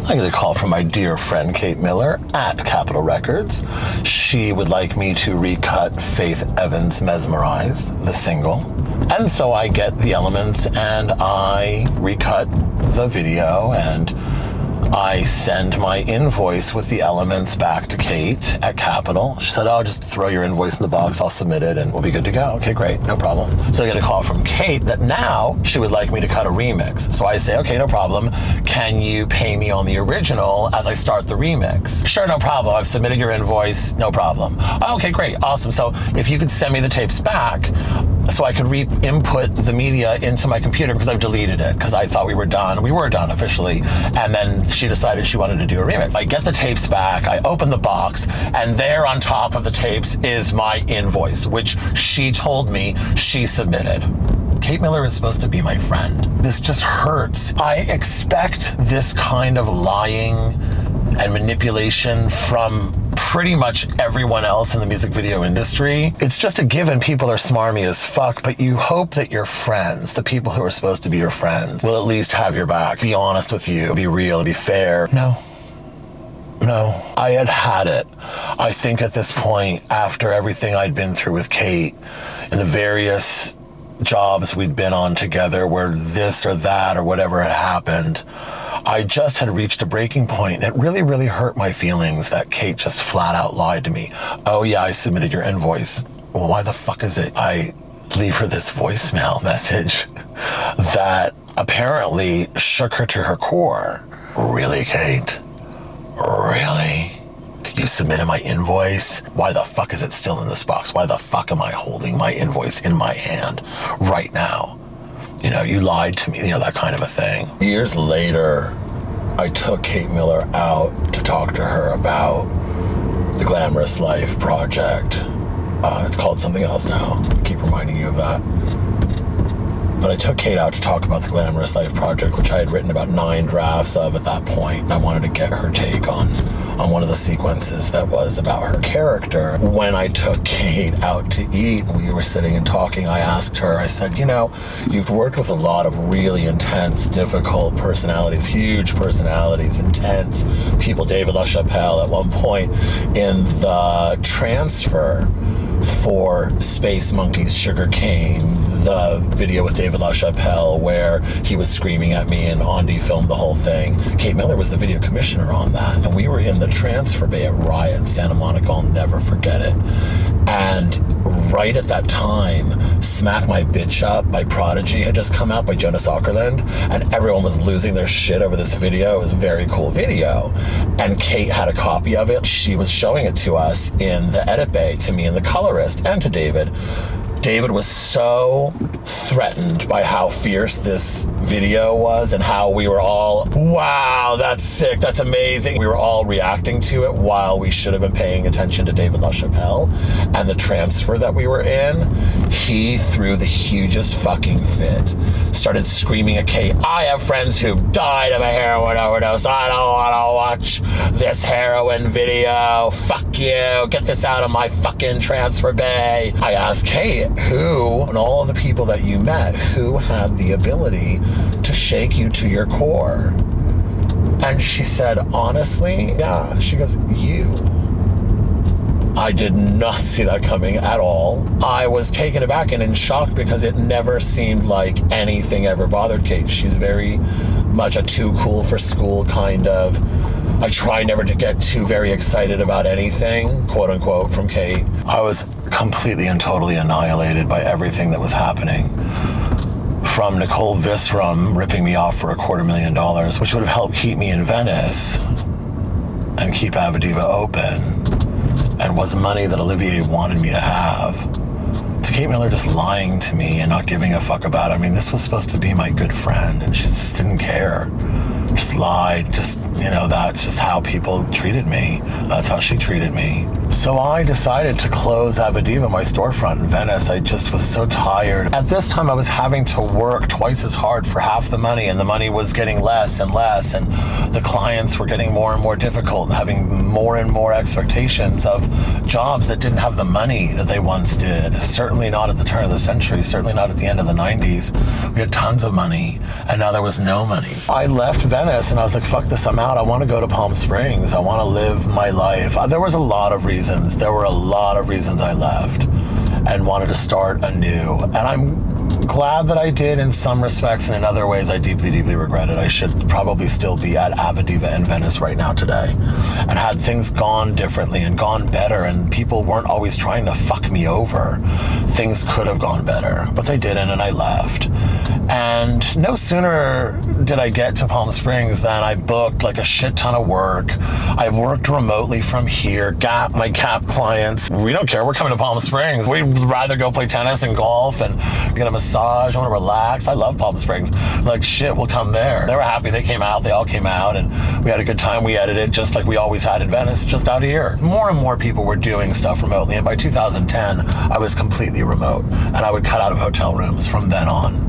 I get a call from my dear friend Kate Miller at Capitol Records. She would like me to recut Faith Evans' Mesmerized, the single. And so I get the elements and I recut the video and I send my invoice with the elements back to Kate at Capitol. She said, oh, just throw your invoice in the box, I'll submit it, and we'll be good to go. Okay, great, no problem. So I get a call from Kate that now she would like me to cut a remix. So I say, okay, no problem. Can you pay me on the original as I start the remix? Sure, no problem. I've submitted your invoice, no problem. Okay, great, awesome. So if you could send me the tapes back, so I could re-input the media into my computer because I've deleted it because I thought we were done. We were done officially. And then she decided she wanted to do a remix. I get the tapes back, I open the box, and there on top of the tapes is my invoice, which she told me she submitted. Kate Miller is supposed to be my friend. This just hurts. I expect this kind of lying and manipulation from pretty much everyone else in the music video industry. It's just a given. People are smarmy as fuck, but you hope that your friends, the people who are supposed to be your friends, will at least have your back, be honest with you, be real, be fair. No, I had it. I think at this point, after everything I'd been through with Kate and the various jobs we'd been on together where this or that or whatever had happened, I just had reached a breaking point. It really, really hurt my feelings that Kate just flat out lied to me. Oh yeah, I submitted your invoice. Well, why the fuck is it I leave her this voicemail message that apparently shook her to her core? Really, Kate? Really? You submitted my invoice? Why the fuck is it still in this box? Why the fuck am I holding my invoice in my hand right now? You know, you lied to me, you know, that kind of a thing. Years later, I took Kate Miller out to talk to her about the Glamorous Life project. It's called something else now. I keep reminding you of that. But I took Kate out to talk about the Glamorous Life project, which I had written about 9 drafts of at that point. And I wanted to get her take on one of the sequences that was about her character. When I took Kate out to eat and we were sitting and talking, I asked her, I said, you know, you've worked with a lot of really intense, difficult personalities, huge personalities, intense people. David LaChapelle at one point in the transfer for Space Monkey's Sugar Cane, the video with David LaChapelle where he was screaming at me and Andy filmed the whole thing. Kate Miller was the video commissioner on that. And we were in the transfer bay at Riot in Santa Monica. I'll never forget it. And right at that time, Smack My Bitch Up by Prodigy had just come out by Jonas Åkerlund, and everyone was losing their shit over this video. It was a very cool video. And Kate had a copy of it. She was showing it to us in the edit bay, to me and the colorist, and to David. David was so threatened by how fierce this video was and how we were all, wow, that's sick, that's amazing. We were all reacting to it while we should have been paying attention to David LaChapelle and the transfer that we were in. He threw the hugest fucking fit. Started screaming at Kate, I have friends who've died of a heroin overdose. I don't want to watch this heroin video. Fuck you. Get this out of my fucking transfer bay. I asked Kate, who, and all of the people that you met, who had the ability to shake you to your core? And she said, honestly, yeah. She goes, you. I did not see that coming at all. I was taken aback and in shock because it never seemed like anything ever bothered Kate. She's very much a too cool for school kind of, I try never to get too very excited about anything, quote unquote, from Kate. I was completely and totally annihilated by everything that was happening. From Nicole Visram ripping me off for $250,000, which would have helped keep me in Venice and keep AVIDDIVA open, and was money that Olivier wanted me to have, to Kate Miller just lying to me and not giving a fuck about it. I mean, this was supposed to be my good friend, and she just didn't care. Just lied, just, you know, that's just how people treated me. That's how she treated me. So I decided to close AVIDDIVA, my storefront in Venice. I just was so tired. At this time, I was having to work twice as hard for half the money, and the money was getting less and less, and the clients were getting more and more difficult and having more and more expectations of jobs that didn't have the money that they once did. Certainly not at the turn of the century, certainly not at the end of the 90s. We had tons of money, and now there was no money. I left Venice and I was like, fuck this, I'm out. I want to go to Palm Springs. I want to live my life. There was a lot of reasons. There were a lot of reasons I left and wanted to start anew. And I'm glad that I did in some respects, and in other ways I deeply, deeply regret it. I should probably still be at AVIDDIVA in Venice right now today. And had things gone differently and gone better, and people weren't always trying to fuck me over, things could have gone better, but they didn't, and I left. And no sooner did I get to Palm Springs than I booked like a shit ton of work. I've worked remotely from here. My Gap clients, we don't care, we're coming to Palm Springs. We'd rather go play tennis and golf and get a massage. I want to relax. I love Palm Springs. Like, shit, we'll come there. They were happy. They came out. They all came out, and we had a good time. We edited just like we always had in Venice, just out here. More and more people were doing stuff remotely, and by 2010, I was completely remote, and I would cut out of hotel rooms from then on.